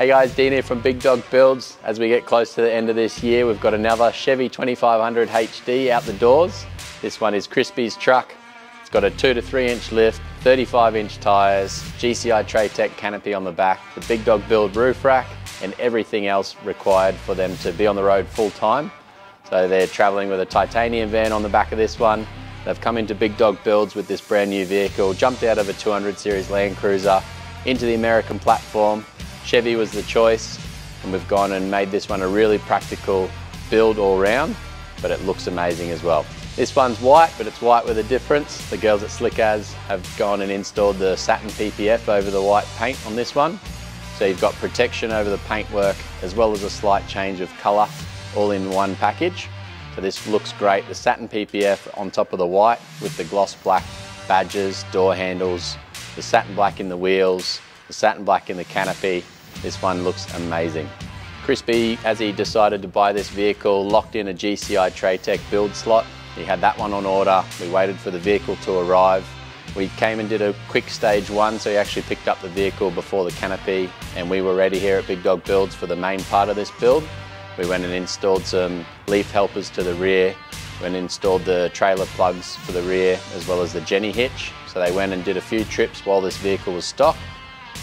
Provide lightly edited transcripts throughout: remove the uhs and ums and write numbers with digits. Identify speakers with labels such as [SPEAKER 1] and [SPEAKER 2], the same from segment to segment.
[SPEAKER 1] Hey guys, Dean here from Big Dog Builds. As we get close to the end of this year, we've got another Chevy 2500 HD out the doors. This one is Crispy's truck. It's got a 2 to 3 inch lift, 35-inch tyres, GCI Traytec canopy on the back, the Big Dog Build roof rack, and everything else required for them to be on the road full time. So they're travelling with a titanium van on the back of this one. They've come into Big Dog Builds with this brand new vehicle, jumped out of a 200 series Land Cruiser into the American platform. Chevy was the choice, and we've gone and made this one a really practical build all round, but it looks amazing as well. This one's white, but it's white with a difference. The girls at Slick As have gone and installed the Satin PPF over the white paint on this one. So you've got protection over the paintwork as well as a slight change of colour all in one package. So this looks great. The Satin PPF on top of the white with the gloss black badges, door handles, the satin black in the wheels, the satin black in the canopy. This one looks amazing. Crispy, as he decided to buy this vehicle, locked in a GCI Traytec Build slot. He had that one on order. We waited for the vehicle to arrive. We came and did a quick stage one, so he actually picked up the vehicle before the canopy, and we were ready here at Big Dog Builds for the main part of this build. We went and installed some leaf helpers to the rear. We went and installed the trailer plugs for the rear as well as the Jenny hitch. So they went and did a few trips while this vehicle was stock.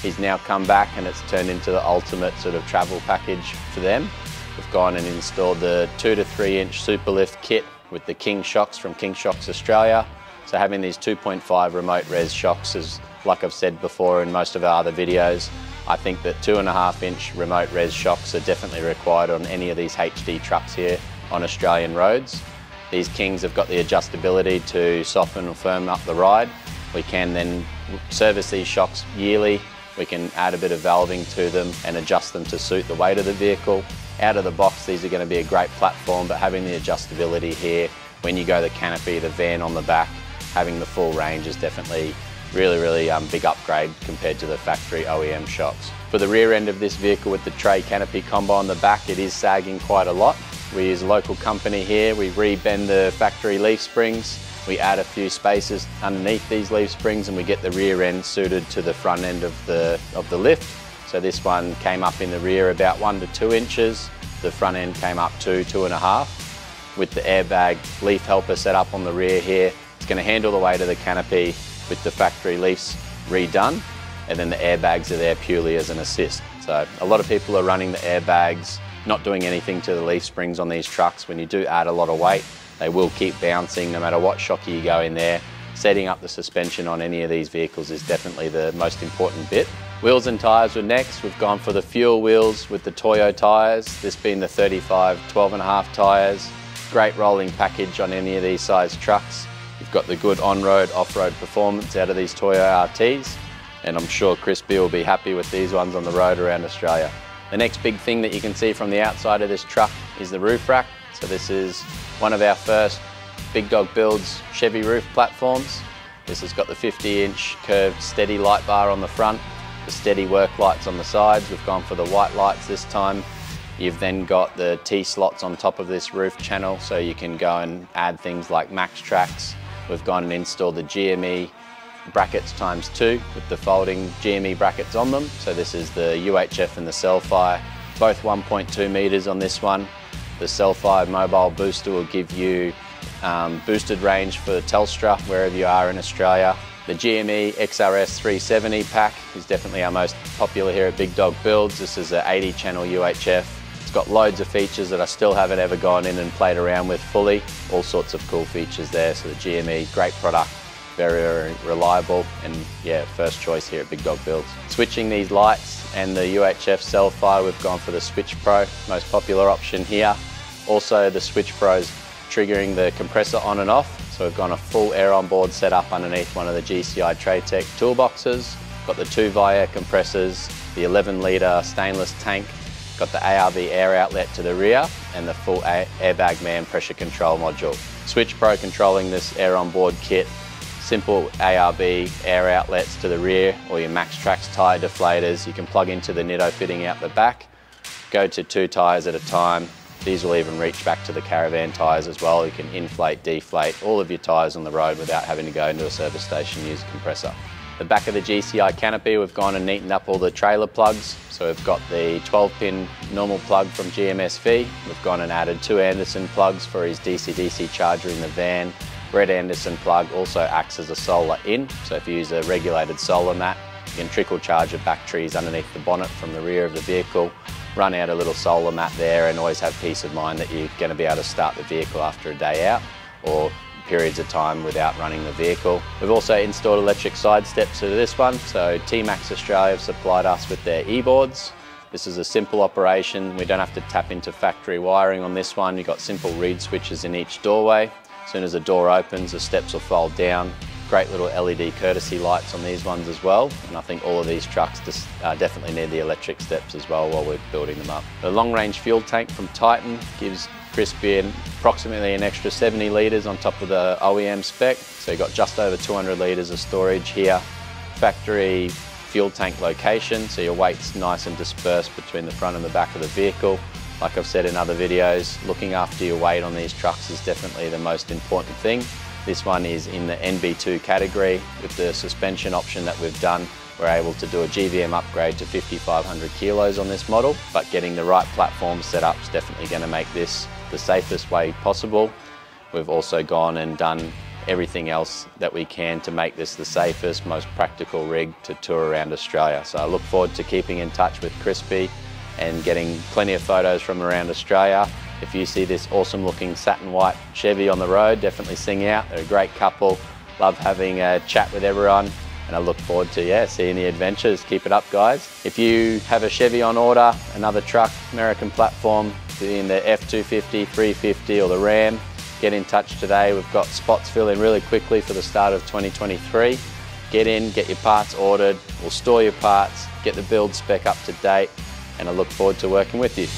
[SPEAKER 1] He's now come back and it's turned into the ultimate sort of travel package for them. We've gone and installed the 2 to 3 inch super lift kit with the King shocks from King Shocks Australia. So having these 2.5 remote res shocks is, like I've said before in most of our other videos, I think that 2.5 inch remote res shocks are definitely required on any of these HD trucks here on Australian roads. These Kings have got the adjustability to soften or firm up the ride. We can then service these shocks yearly. We can add a bit of valving to them and adjust them to suit the weight of the vehicle. Out of the box, these are going to be a great platform, but having the adjustability here, when you go the canopy, the van on the back, having the full range is definitely really big upgrade compared to the factory OEM shocks. For the rear end of this vehicle with the tray canopy combo on the back, it is sagging quite a lot. We use a local company here. We rebend the factory leaf springs. We add a few spaces underneath these leaf springs and we get the rear end suited to the front end of the lift. So this one came up in the rear about 1 to 2 inches. The front end came up 2.5. With the airbag leaf helper set up on the rear here, it's going to handle the weight of the canopy with the factory leaves redone, and then the airbags are there purely as an assist. So a lot of people are running the airbags, not doing anything to the leaf springs on these trucks. When you do add a lot of weight, they will keep bouncing no matter what shocker you go in there. Setting up the suspension on any of these vehicles is definitely the most important bit. Wheels and tyres were next. We've gone for the fuel wheels with the Toyo tyres, this being the 35 12.5 tyres. Great rolling package on any of these size trucks. You've got the good on-road, off-road performance out of these Toyo RTs, and I'm sure Crispy will be happy with these ones on the road around Australia. The next big thing that you can see from the outside of this truck is the roof rack. So this is one of our first Big Dog Builds Chevy roof platforms. This has got the 50-inch curved Stedi light bar on the front, the Stedi work lights on the sides. We've gone for the white lights this time. You've then got the T-slots on top of this roof channel, so you can go and add things like max tracks. We've gone and installed the GME brackets ×2 with the folding GME brackets on them. So this is the UHF and the Celfi, both 1.2 metres on this one. The Celfi mobile booster will give you boosted range for Telstra wherever you are in Australia. The GME XRS 370 pack is definitely our most popular here at Big Dog Builds. This is an 80 channel UHF. It's got loads of features that I still haven't ever gone in and played around with fully. All sorts of cool features there. So the GME, great product, very reliable, and yeah, first choice here at Big Dog Builds. Switching these lights and the UHF Celfi, we've gone for the Switch Pro, most popular option here. Also the Switch Pro's triggering the compressor on and off. So we've got a full air on board set up underneath one of the GCI Traytec toolboxes. Got the 2 Via compressors, the 11 litre stainless tank, got the ARB air outlet to the rear, and the full airbag man pressure control module. Switch Pro controlling this air on board kit. Simple ARB air outlets to the rear, or your Max Trax tyre deflators. You can plug into the Nitto fitting out the back. Go to 2 tyres at a time. These will even reach back to the caravan tyres as well. You can inflate, deflate all of your tyres on the road without having to go into a service station and use a compressor. The back of the GCI Canopy, we've gone and neatened up all the trailer plugs. So we've got the 12-pin normal plug from GMSV. We've gone and added 2 Anderson plugs for his DC-DC charger in the van. Red Anderson plug also acts as a solar in. So if you use a regulated solar mat, you can trickle charge your batteries underneath the bonnet from the rear of the vehicle, run out a little solar mat there, and always have peace of mind that you're going to be able to start the vehicle after a day out or periods of time without running the vehicle. We've also installed electric side steps to this one, so T-Max Australia have supplied us with their e-boards. This is a simple operation. We don't have to tap into factory wiring on this one. You've got simple reed switches in each doorway. As soon as the door opens, the steps will fold down. Great little LED courtesy lights on these ones as well, and I think all of these trucks definitely need the electric steps as well while we're building them up. The long-range fuel tank from Titan gives Crispy approximately an extra 70 litres on top of the OEM spec, so you've got just over 200 litres of storage here. Factory fuel tank location, so your weight's nice and dispersed between the front and the back of the vehicle. Like I've said in other videos, looking after your weight on these trucks is definitely the most important thing. This one is in the NB2 category. With the suspension option that we've done, we're able to do a GVM upgrade to 5,500 kilos on this model, but getting the right platform set up is definitely going to make this the safest way possible. We've also gone and done everything else that we can to make this the safest, most practical rig to tour around Australia. So I look forward to keeping in touch with Crispy and getting plenty of photos from around Australia. If you see this awesome looking satin white Chevy on the road, definitely sing out. They're a great couple. Love having a chat with everyone, and I look forward to seeing the adventures. Keep it up, guys. If you have a Chevy on order, another truck, American platform, in the F250, 350 or the Ram, get in touch today. We've got spots filling really quickly for the start of 2023. Get in, get your parts ordered. We'll store your parts, get the build spec up to date, and I look forward to working with you.